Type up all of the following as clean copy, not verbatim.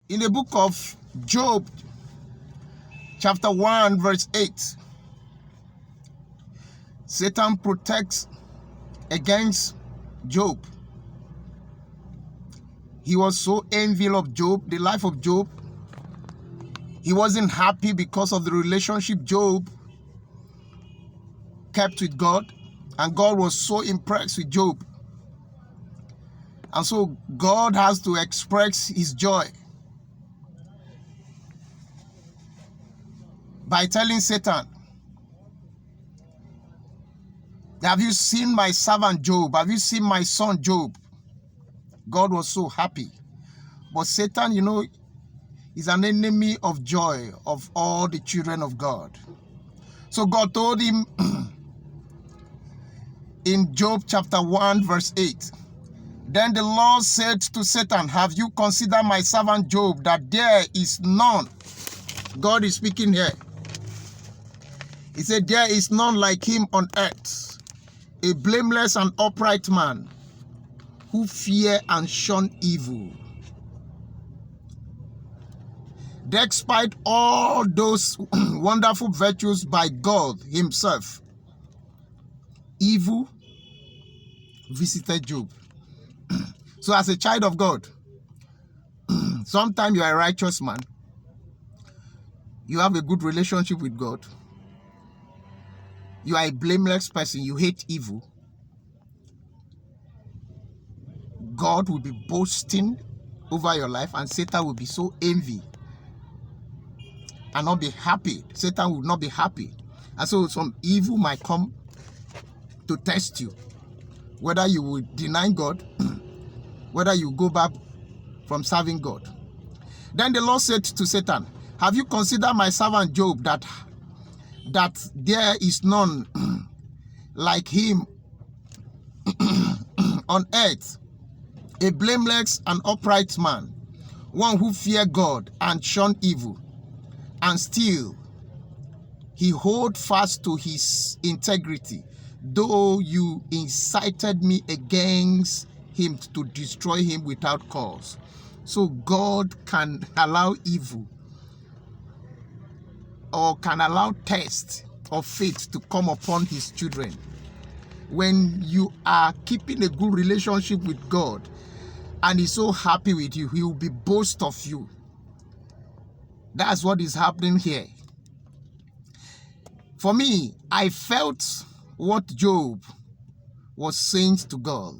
In the book of Job, chapter 1, verse 8, Satan protects against Job. He was so envious of Job, the life of Job. He wasn't happy because of the relationship Job kept with God. And God was so impressed with Job. And so God has to express his joy by telling Satan, have you seen my servant Job? Have you seen my son Job? God was so happy. But Satan, is an enemy of joy of all the children of God. So God told him in Job chapter 1, verse 8, then the Lord said to Satan, have you considered my servant Job, that there is none? God is speaking here. He said, there is none like him on earth, a blameless and upright man, who fear and shun evil. Despite all those wonderful virtues by God himself, evil visited Job. So as a child of God, sometimes you are a righteous man, you have a good relationship with God, you are a blameless person, you hate evil, God will be boasting over your life, and Satan will be so envy and not be happy. Satan will not be happy. And so some evil might come to test you, whether you will deny God, whether you go back from serving God. Then the Lord said to Satan, have you considered my servant Job, that there is none like him on earth, a blameless and upright man, one who fear God and shun evil, and still he hold fast to his integrity, though you incited me against him to destroy him without cause. So God can allow evil, or can allow test of faith to come upon his children. When you are keeping a good relationship with God and he's so happy with you, he will be boast of you. That's what is happening here. For me, I felt what Job was saying to God,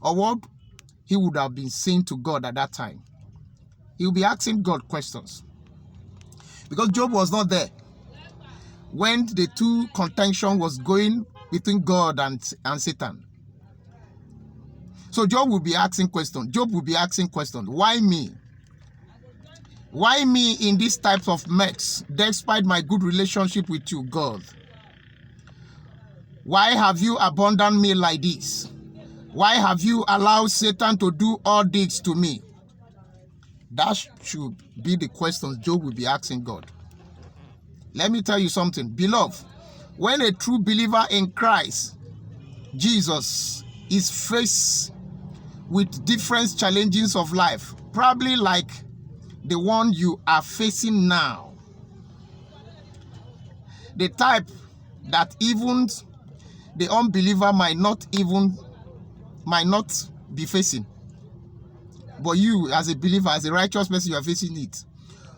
or what he would have been saying to God at that time. He would be asking God questions, because Job was not there when the two contention was going between God and Satan. So Job will be asking questions. Job will be asking questions. Why me? Why me in this type of mess, despite my good relationship with you, God? Why have you abandoned me like this? Why have you allowed Satan to do all this to me? That should be the questions Job will be asking God. Let me tell you something, beloved. When a true believer in Christ Jesus is faced with different challenges of life, probably like the one you are facing now, the type that even the unbeliever might not be facing, but you as a believer, as a righteous person, you are facing it,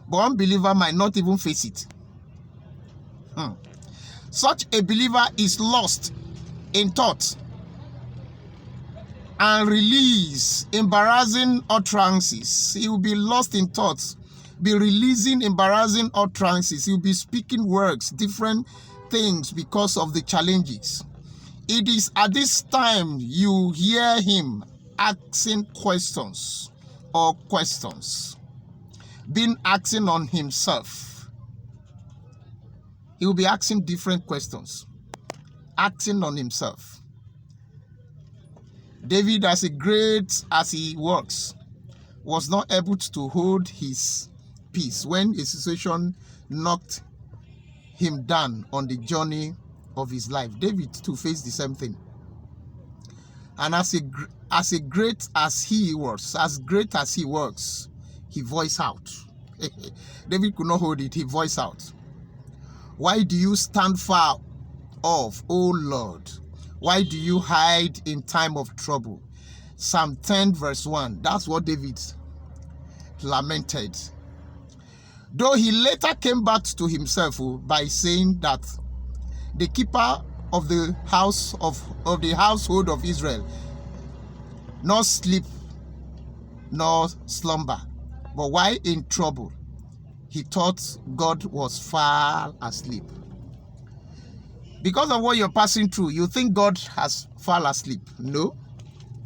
but unbeliever might not even face it. Such a believer is lost in thought and release embarrassing utterances. He will be lost in thoughts, be releasing embarrassing utterances. He will be speaking words, different things, because of the challenges. It is at this time you hear him asking questions, being asking on himself. He will be asking different questions, acting on himself. David, as great as he was not able to hold his peace when a situation knocked him down on the journey of his life. David too faced the same thing. And as great as he was, he voiced out. David could not hold it. He voiced out. Why do you stand far off, O Lord? Why do you hide in time of trouble? Psalm 10 verse 1. That's what David lamented. Though he later came back to himself by saying that the keeper of the house of the household of Israel nor sleep nor slumber, but while in trouble, he thought God was far asleep. Because of what you're passing through, you think God has fall asleep. No.